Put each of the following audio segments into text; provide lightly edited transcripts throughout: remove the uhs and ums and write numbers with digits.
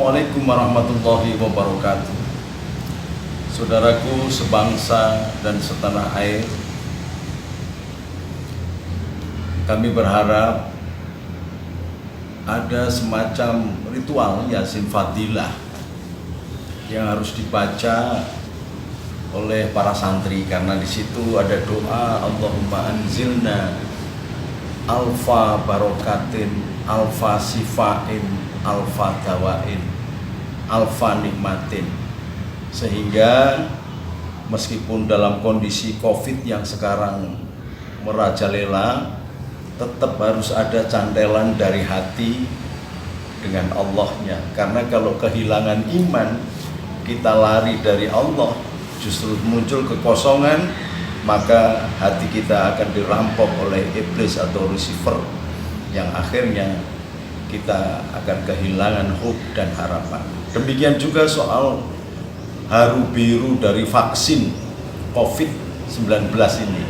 Assalamualaikum warahmatullahi wabarakatuh. Saudaraku sebangsa dan setanah air, kami berharap ada semacam ritual Yasin Fadilah yang harus dibaca oleh para santri, karena di situ ada doa Allahumma anzilna alfa barokatin alfa sifain alfa dawain alfa nikmatin, sehingga meskipun dalam kondisi COVID yang sekarang merajalela, tetap harus ada cantelan dari hati dengan Allahnya. Karena kalau kehilangan iman, kita lari dari Allah, justru muncul kekosongan, maka hati kita akan dirampok oleh iblis atau Lucifer, yang akhirnya kita akan kehilangan hope dan harapan. Demikian juga soal haru biru dari vaksin COVID-19 ini,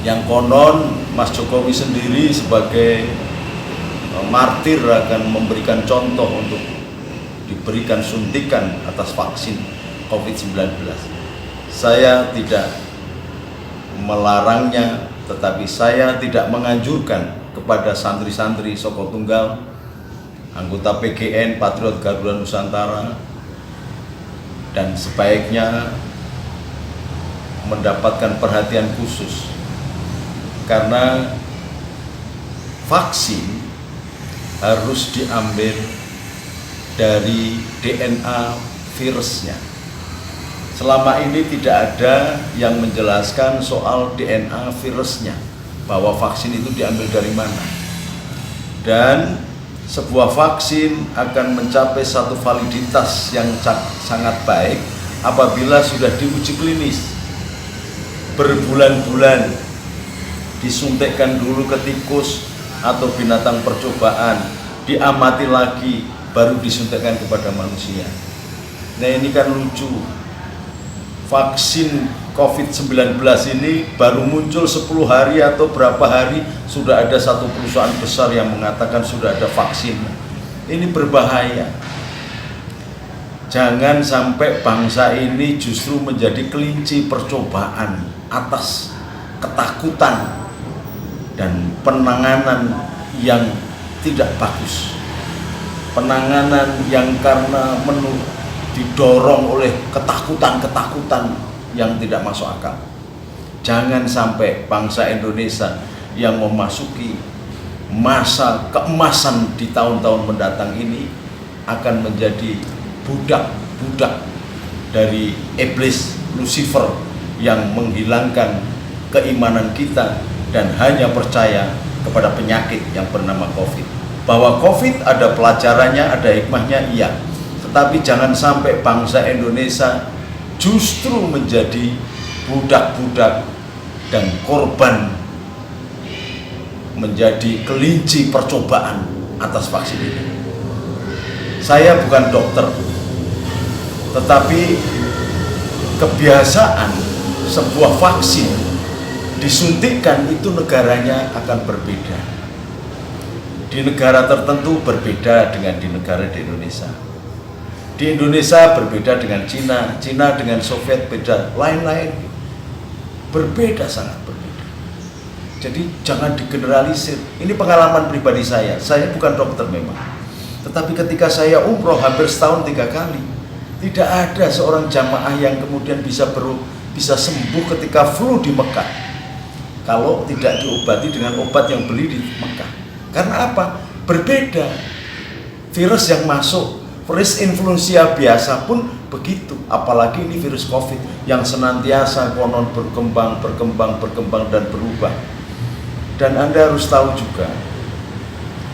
yang konon Mas Jokowi sendiri sebagai martir akan memberikan contoh untuk diberikan suntikan atas vaksin COVID-19. Saya tidak melarangnya, tetapi saya tidak menganjurkan kepada santri-santri Soko Tunggal, anggota PGN Patriot Garuda Nusantara, dan sebaiknya mendapatkan perhatian khusus, karena vaksin harus diambil dari DNA virusnya. Selama ini tidak ada yang menjelaskan soal DNA virusnya, bahwa vaksin itu diambil dari mana. Dan sebuah vaksin akan mencapai satu validitas yang sangat baik apabila sudah diuji klinis berbulan-bulan, disuntikkan dulu ke tikus atau binatang percobaan, diamati lagi, baru disuntikkan kepada manusia. Nah, ini kan lucu. Vaksin COVID-19 ini baru muncul 10 hari atau berapa hari sudah ada satu perusahaan besar yang mengatakan sudah ada vaksin. Ini berbahaya. Jangan sampai bangsa ini justru menjadi kelinci percobaan atas ketakutan dan penanganan yang tidak bagus. Penanganan yang karena didorong oleh ketakutan-ketakutan yang tidak masuk akal. Jangan sampai bangsa Indonesia yang memasuki masa keemasan di tahun-tahun mendatang ini akan menjadi budak-budak dari iblis Lucifer yang menghilangkan keimanan kita dan hanya percaya kepada penyakit yang bernama COVID. Bahwa COVID ada pelajarannya, ada hikmahnya, iya. Tetapi jangan sampai bangsa Indonesia justru menjadi budak-budak dan korban, menjadi kelinci percobaan atas vaksin ini. Saya bukan dokter, tetapi kebiasaan sebuah vaksin disuntikkan itu negaranya akan berbeda. Di negara tertentu berbeda dengan di negara di Indonesia. Di Indonesia berbeda dengan Cina, Cina dengan Soviet beda, lain-lain. Berbeda, sangat berbeda. Jadi jangan digeneralisir. Ini pengalaman pribadi saya bukan dokter memang. Tetapi ketika saya umroh hampir setahun 3 kali, tidak ada seorang jamaah yang kemudian bisa sembuh ketika flu di Mekah, kalau tidak diobati dengan obat yang beli di Mekah. Karena apa? Berbeda. Virus yang masuk, virus influenza biasa pun begitu, apalagi ini virus COVID yang senantiasa konon berkembang dan berubah. Dan Anda harus tahu juga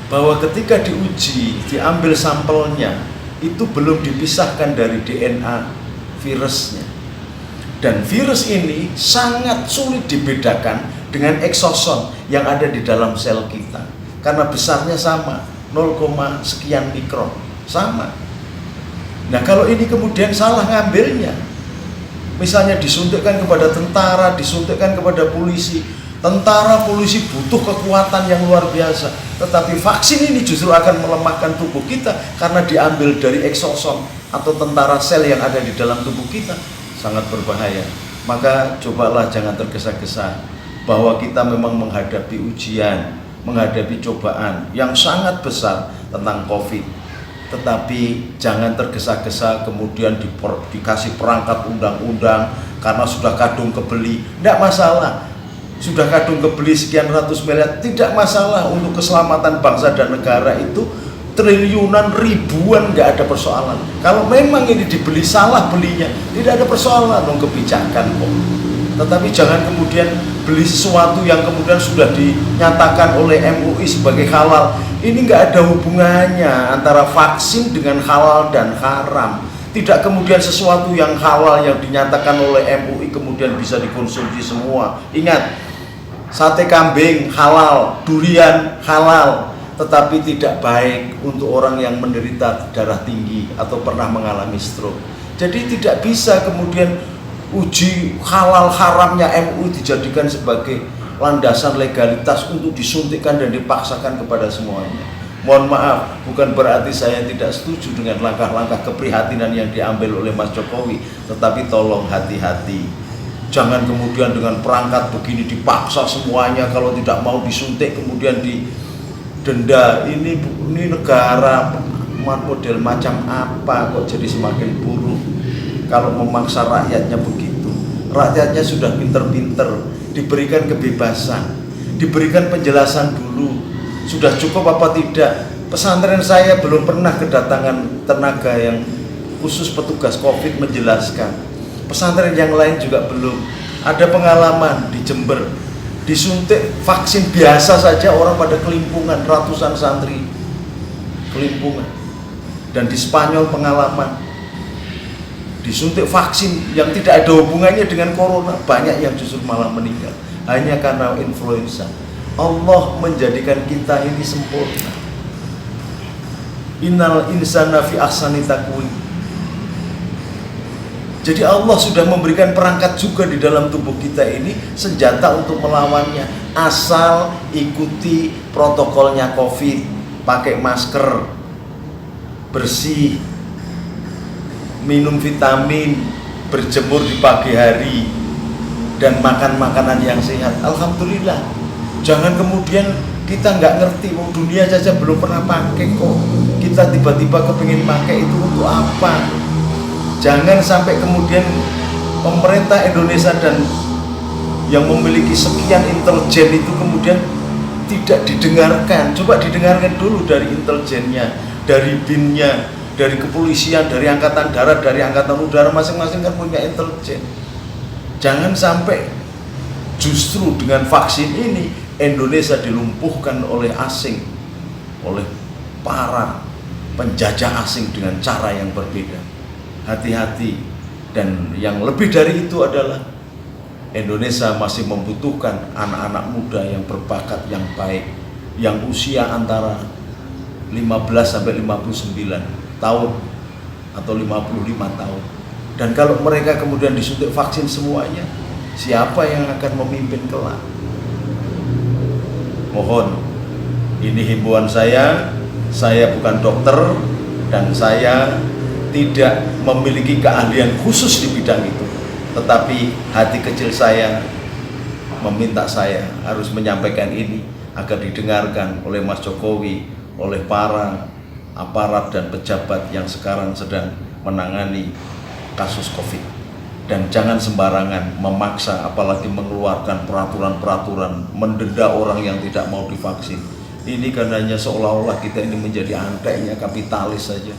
bahwa ketika diuji, diambil sampelnya, itu belum dipisahkan dari DNA virusnya. Dan virus ini sangat sulit dibedakan dengan eksosom yang ada di dalam sel kita, karena besarnya sama, 0, sekian mikron, sama. Nah, kalau ini kemudian salah ngambilnya, misalnya disuntikkan kepada tentara, disuntikkan kepada polisi, Tentara, polisi butuh kekuatan yang luar biasa, tetapi vaksin ini justru akan melemahkan tubuh kita karena diambil dari eksosom atau tentara sel yang ada di dalam tubuh kita, sangat berbahaya. Maka cobalah jangan tergesa-gesa, bahwa kita memang menghadapi ujian, menghadapi cobaan yang sangat besar tentang COVID. Tetapi jangan tergesa-gesa kemudian dikasih perangkat undang-undang karena sudah kadung kebeli. Tidak masalah, sudah kadung kebeli sekian ratus miliar, tidak masalah. Untuk keselamatan bangsa dan negara itu triliunan, ribuan, nggak ada persoalan. Kalau memang ini dibeli salah belinya, tidak ada persoalan dong, kebijakan kok. Tetapi jangan kemudian beli sesuatu yang kemudian sudah dinyatakan oleh MUI sebagai halal. Ini nggak ada hubungannya antara vaksin dengan halal dan haram. Tidak kemudian sesuatu yang halal yang dinyatakan oleh MUI kemudian bisa dikonsumsi semua. Ingat, sate kambing halal, durian halal, tetapi tidak baik untuk orang yang menderita darah tinggi atau pernah mengalami stroke. Jadi tidak bisa kemudian uji halal haramnya MUI dijadikan sebagai landasan legalitas untuk disuntikkan dan dipaksakan kepada semuanya. Mohon maaf, bukan berarti saya tidak setuju dengan langkah-langkah keprihatinan yang diambil oleh Mas Jokowi, tetapi tolong hati-hati. Jangan kemudian dengan perangkat begini dipaksa semuanya, kalau tidak mau disuntik kemudian didenda. Ini negara model macam apa kok jadi semakin buruk kalau memaksa rakyatnya begitu. Rakyatnya sudah pinter-pinter, diberikan kebebasan, diberikan penjelasan dulu, sudah cukup apa tidak. Pesantren saya belum pernah kedatangan tenaga yang khusus petugas COVID menjelaskan. Pesantren yang lain juga belum. Ada pengalaman di Jember, disuntik vaksin biasa saja orang pada kelimpungan, ratusan santri kelimpungan. Dan di Spanyol pengalaman, disuntik vaksin yang tidak ada hubungannya dengan corona, banyak yang justru malah meninggal hanya karena influenza. Allah menjadikan kita ini sempurna. Innal insana fi ahsani taqwim. Jadi Allah sudah memberikan perangkat juga di dalam tubuh kita ini, senjata untuk melawannya. Asal ikuti protokolnya COVID, pakai masker, bersih, minum vitamin, berjemur di pagi hari, dan makan makanan yang sehat. Alhamdulillah. Jangan kemudian kita nggak ngerti, dunia saja belum pernah pakai kok, kita tiba-tiba kepingin pakai, itu untuk apa? Jangan sampai kemudian pemerintah Indonesia dan yang memiliki sekian intelijen itu kemudian tidak didengarkan. Coba didengarkan dulu dari intelijennya, dari BIN-nya, dari kepolisian, dari angkatan darat, dari angkatan udara, masing-masing kan punya intelijen. Jangan sampai justru dengan vaksin ini Indonesia dilumpuhkan oleh asing, oleh para penjajah asing dengan cara yang berbeda. Hati-hati. Dan yang lebih dari itu adalah Indonesia masih membutuhkan anak-anak muda yang berbakat, yang baik, yang usia antara 15 sampai 59 tahun atau 55 tahun. Dan kalau mereka kemudian disuntik vaksin semuanya, siapa yang akan memimpin kelak? Mohon, ini himbauan saya bukan dokter dan saya tidak memiliki keahlian khusus di bidang itu, tetapi hati kecil saya meminta saya harus menyampaikan ini agar didengarkan oleh Mas Jokowi, oleh para aparat dan pejabat yang sekarang sedang menangani kasus COVID. Dan jangan sembarangan memaksa, apalagi mengeluarkan peraturan-peraturan mendenda orang yang tidak mau divaksin. Ini karenanya seolah-olah kita ini menjadi anteknya kapitalis saja.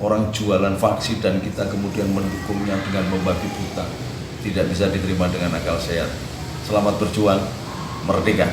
Orang jualan vaksin dan kita kemudian mendukungnya dengan membagi buta. Tidak bisa diterima dengan akal sehat. Selamat berjuang, merdeka.